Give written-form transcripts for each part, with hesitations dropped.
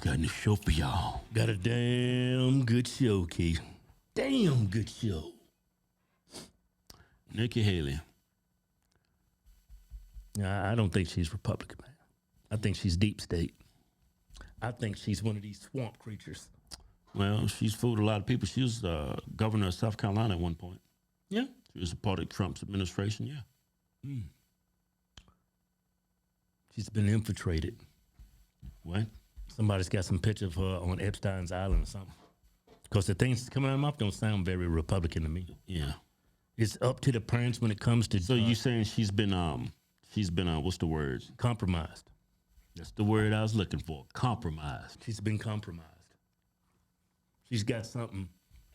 got a new show for y'all. Got a damn good show, Keith. Damn good show. Nikki Haley. I don't think she's Republican, man. I think she's deep state. I think she's one of these swamp creatures. Well, she's fooled a lot of people. She was governor of South Carolina at one point. Yeah. She was a part of Trump's administration, yeah. She's been infiltrated. What? Somebody's got some picture of her on Epstein's Island or something. Because the things coming out of her mouth don't sound very Republican to me. Yeah. It's up to the parents when it comes to... So you saying she's been what's the word? Compromised. That's the word I was looking for, compromised. She's been compromised. She's got something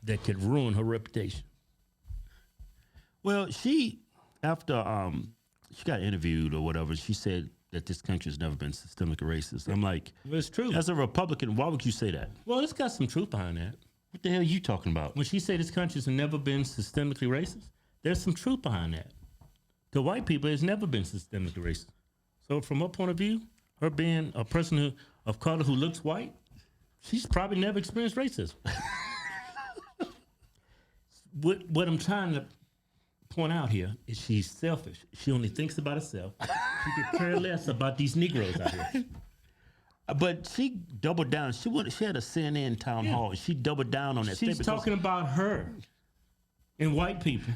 that could ruin her reputation. Well, after she got interviewed or whatever, she said that this country's never been systemically racist. I'm like, well, it's true. As a Republican, why would you say that? Well, it's got some truth behind that. What the hell are you talking about? When she said this country's never been systemically racist, there's some truth behind that. To white people, it's never been systemically racist. So from her point of view, her being a person of color who looks white, she's probably never experienced racism. What I'm trying to point out here is she's selfish. She only thinks about herself. She could care less about these Negroes out here. But she doubled down. She had a CNN town hall. She doubled down on that. She's talking about her and white people.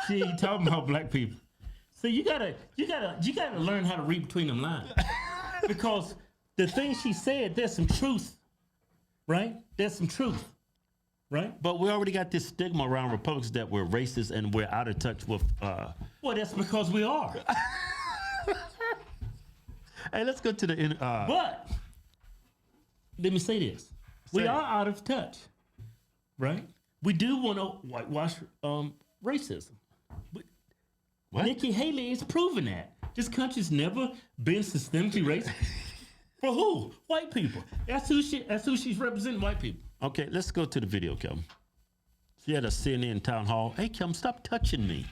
She ain't talking about black people. So you gotta learn how to read between them lines. Because the things she said, there's some truth, right? There's some truth, right? But we already got this stigma around Republicans that we're racist and we're out of touch with. Well, that's because we are. Hey, let's go to the. But let me say this: we are out of touch, right? We do want to whitewash racism. What? Nikki Haley is proving that this country's never been systemically racist. For who? White people. That's who she's representing. White people. Okay, let's go to the video, Kelvin. She had a CNN town hall. Hey, Kelvin, stop touching me.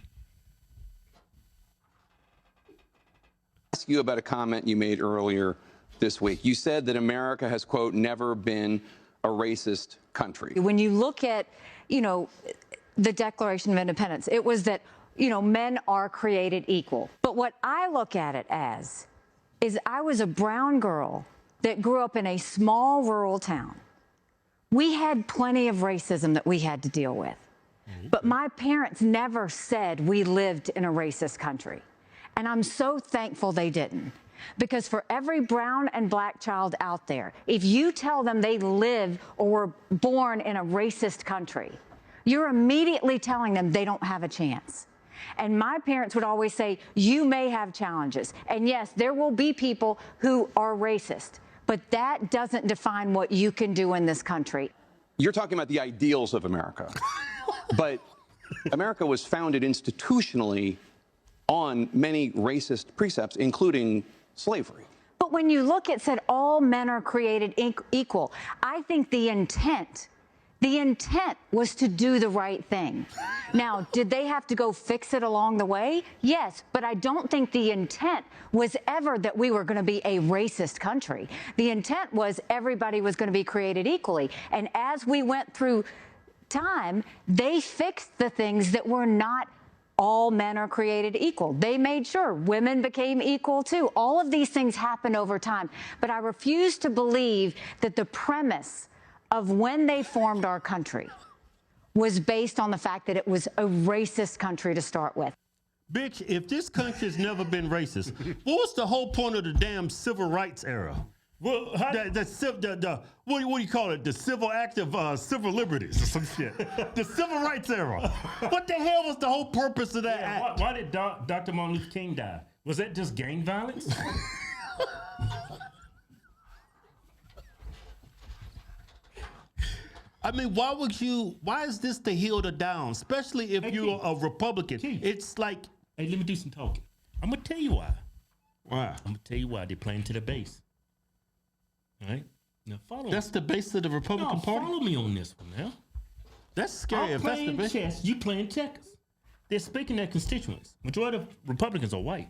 Ask you about a comment you made earlier this week. You said that America has, quote, never been a racist country. When you look at, the Declaration of Independence, it was that, men are created equal. But what I look at it as is I was a brown girl that grew up in a small rural town. We had plenty of racism that we had to deal with. But my parents never said we lived in a racist country. And I'm so thankful they didn't. Because for every brown and black child out there, if you tell them they live or were born in a racist country, you're immediately telling them they don't have a chance. And my parents would always say, you may have challenges. And yes, there will be people who are racist, but that doesn't define what you can do in this country. You're talking about the ideals of America. But America was founded institutionally on many racist precepts, including slavery. But when you look at said all men are created equal, I think the intent was to do the right thing. Now, did they have to go fix it along the way? Yes, but I don't think the intent was ever that we were going to be a racist country. The intent was everybody was going to be created equally. And as we went through time, they fixed the things that were not all men are created equal. They made sure women became equal too. All of these things happened over time. But I refuse to believe that the premise of when they formed our country was based on the fact that it was a racist country to start with. Bitch, if this country's never been racist, what was the whole point of the damn civil rights era? Well, what do you call it? The civil act of civil liberties or some shit. The civil rights era. What the hell was the whole purpose of that act? Why did Dr. Martin Luther King die? Was that just gang violence? I mean, why is this to heal the down? Especially if you're a Republican. It's like, hey, let me do some talking. I'm going to tell you why. Why? I'm going to tell you why. They're playing to the base. All right? Now follow me. That's the base of the Republican Party? Follow me on this one now. That's scary. I'm playing chess, you playing checkers. They're speaking their constituents. Majority of Republicans are white.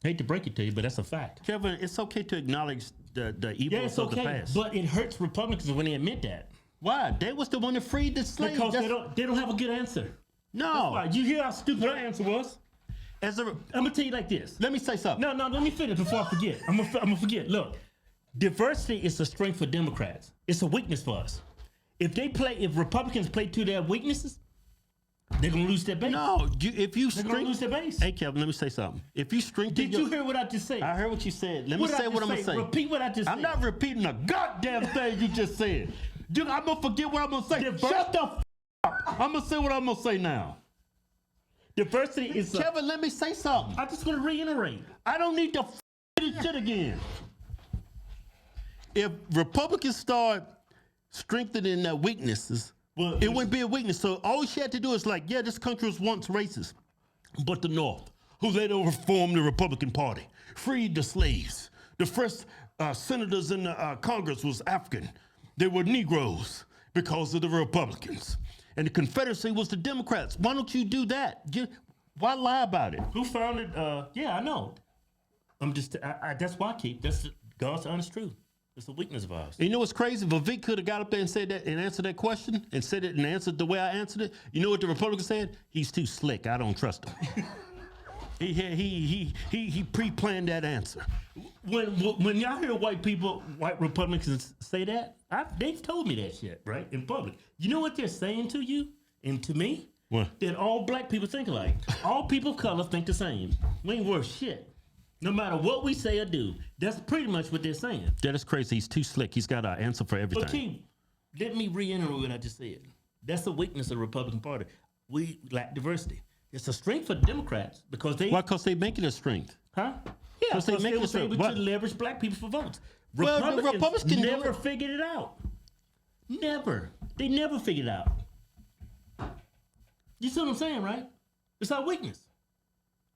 Hate to break it to you, but that's a fact. Kevin, it's okay to acknowledge the Yeah, evils it's of the okay, past. but it hurts Republicans when they admit that. Why? They was the one that freed the slaves. Because they don't have a good answer. No. Why? You hear how stupid her answer was? I'm gonna tell you like this. Let me say something. No, let me finish before I forget. I'm gonna forget. Look, diversity is a strength for Democrats. It's a weakness for us. If Republicans play to their weaknesses, they're gonna lose their base. No, They're gonna lose their base. Hey, Kevin, let me say something. If you strengthen Did you hear what I just said? I heard what you said. Let me say what I'm gonna say. Repeat what I just said. I'm not repeating a goddamn thing you just said. Dude, I'm gonna forget what I'm gonna say. Shut the up. I'm gonna say what I'm gonna say now. Diversity is. Kevin, let me say something. I just want to reiterate. I don't need to this shit again. If Republicans start strengthening their weaknesses, Well, it wouldn't be a weakness. So all she had to do is like, yeah, this country was once racist, but the North, who later reformed the Republican Party, freed the slaves. The first senators in the Congress was African. They were Negroes because of the Republicans. And the Confederacy was the Democrats. Why don't you do that? Why lie about it? Who founded? Yeah, I know. I'm just. That's why I keep. That's God's honest truth. It's a weakness of ours. You know what's crazy? If Vic could have got up there and said that and answered that question and said it and answered the way I answered it, you know what the Republicans said? He's too slick. I don't trust him. He pre-planned that answer. When y'all hear white Republicans say that, they've told me that shit, right, in public. You know what they're saying to you and to me? What? That all black people think alike. All people of color think the same. We ain't worth shit. No matter what we say or do, that's pretty much what they're saying. That is crazy. He's too slick. He's got an answer for everything. But King, let me reiterate what I just said. That's a weakness of the Republican Party. We lack diversity. It's a strength for Democrats because they. Why? Because they make it a strength. Huh? Yeah, because they make they it was a- able what? to leverage black people for votes. Well, the Republicans Republicans can do never it. figured it out. Never. They never figured it out. You see what I'm saying, right? It's our weakness.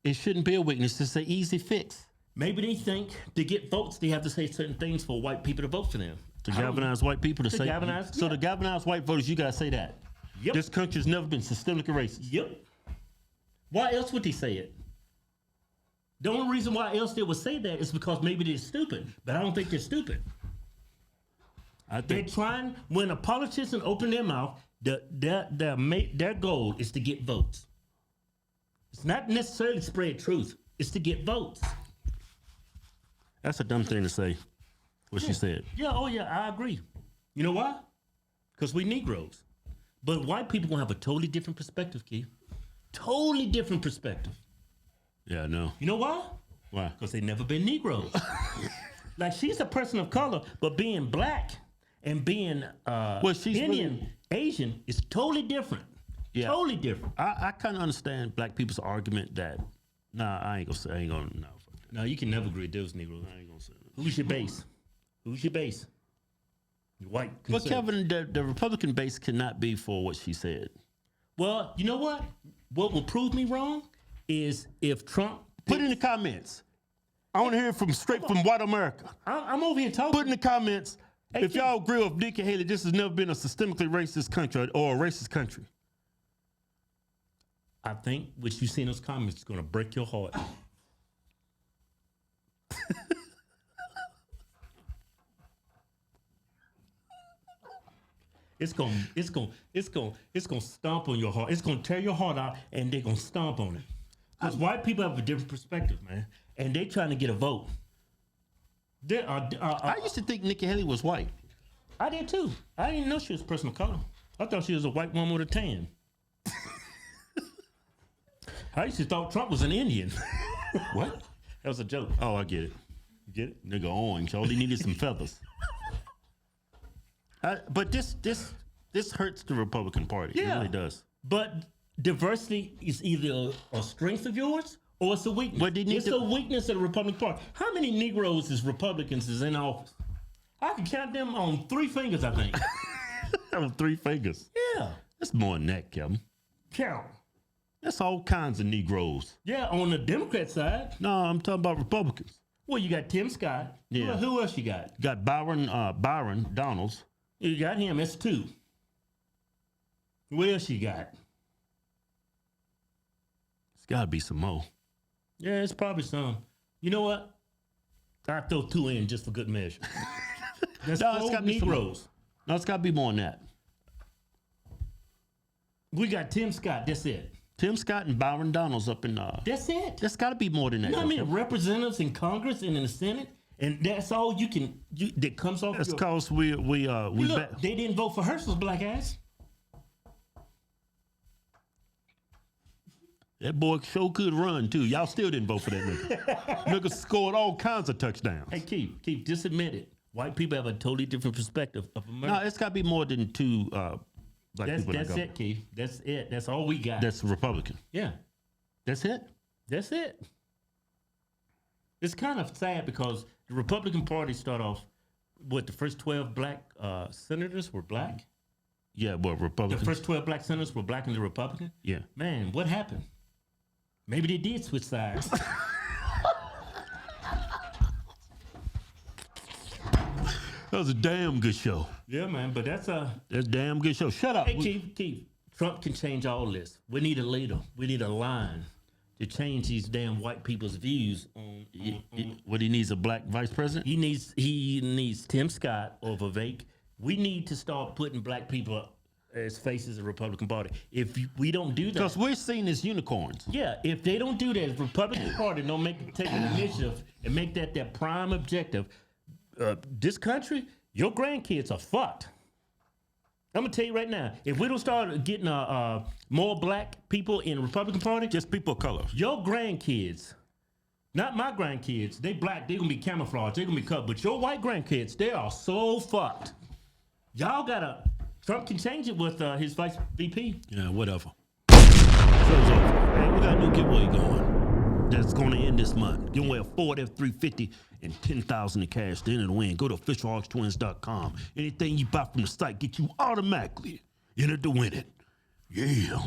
It shouldn't be a weakness. It's an easy fix. Maybe they think to get votes, they have to say certain things for white people to vote for them. To galvanize white people to say. galvanize, So yeah. to galvanize white voters, you gotta say that. Yep. This country's never been systemically racist. Yep. Why else would they say it? The only reason why else they would say that is because maybe they're stupid. But I don't think they're stupid. I They're think. trying, when a politician open their mouth, their goal is to get votes. It's not necessarily spread truth. It's to get votes. That's a dumb thing to say. What she said. Yeah, oh yeah, I agree. You know why? Because we Negroes. But white people gonna have a totally different perspective, Keith. Totally different perspective. Yeah, I know. You know why? Why? Because they never been Negroes. Like she's a person of color, but being black and being she's Indian, really- Asian is totally different. Yeah. Totally different. I kind of understand black people's argument that, I ain't gonna, no. No, you can never agree with those Negroes. I ain't gonna say that. Who's your base? Who's your base? White. But conservative. Kevin, the Republican base cannot be for what she said. Well, you know what? What will prove me wrong is if Trump. Put in the comments. I want to hear straight from white America. I'm over here talking. Put in the comments Hey, if y'all agree with Nikki Haley. This has never been a systemically racist country or a racist country. I think what you see in those comments is going to break your heart. It's gonna stomp on your heart. It's gonna tear your heart out, and they're gonna stomp on it. Because white people have a different perspective, man, and they're trying to get a vote. I used to think Nikki Haley was white. I did too. I didn't know she was a person of color. I thought she was a white woman with a tan. I used to thought Trump was an Indian. What? That was a joke. Oh, I get it. You get it? Nigga orange. All he needed some feathers. But this hurts the Republican Party. It really does. But diversity is either a strength of yours or it's a weakness. But they need it's to- a weakness of the Republican Party. How many Negroes is Republicans is in office? I can count them on 3 fingers, I think. That was 3 fingers. Yeah. That's more than that, Kevin. Count. That's all kinds of Negroes. Yeah, on the Democrat side. No, I'm talking about Republicans. Well, you got Tim Scott. Yeah. Who else you got? Got Byron Donalds. You got him. That's 2. What else you got? It's got to be some more. Yeah, it's probably some. You know what? I throw 2 in just for good measure. That's No, it's 4 gotta be some- Negroes. No, it's got to be more than that. We got Tim Scott. That's it. Tim Scott and Byron Donalds up in. That's it. That's got to be more than that. You know how though. many representatives in Congress and in the Senate, and that's all that comes off. That's your, because we look, they didn't vote for Herschel's black ass. That boy sure could run too. Y'all still didn't vote for that nigga. Nigga scored all kinds of touchdowns. Hey, Keith, just admit it. White people have a totally different perspective of No, America. it's got to be more than 2 black people. That's it, Keith. That's it. That's all we got. That's Republican. yeah, That's it. that's it. It's kind of sad because the Republican Party start off with the first 12 black senators were black. Yeah, well, The Republican. first 12 black senators were black and the Republican. Yeah. Man, what happened? Maybe they did switch sides. That was a damn good show. Yeah, man, but that's a. That's a damn good show. Shut up. Hey, Keith, Trump can change all this. We need a leader. We need a line to change these damn white people's views on. What he needs, a black vice president? He needs Tim Scott or Vivek. We need to start putting black people as faces of the Republican Party. If we don't do that, Because we're seen as unicorns. yeah, if they don't do that, if the Republican Party don't take an initiative and make that their prime objective, this country, your grandkids are fucked. I'm gonna tell you right now, if we don't start getting more black people in the Republican Party, Just people of color. your grandkids, not my grandkids, they black, they gonna be camouflaged, they gonna be cut, but your white grandkids, they are so fucked. Y'all gotta, Trump can change it with his vice VP. Yeah, whatever. Show's over. Hey, we got a new giveaway going. That's going to end this month. Give away a Ford F-350 and $10,000 in cash to enter the win. Go to officialhodgetwins.com. Anything you buy from the site get you automatically entered to win it. Yeah.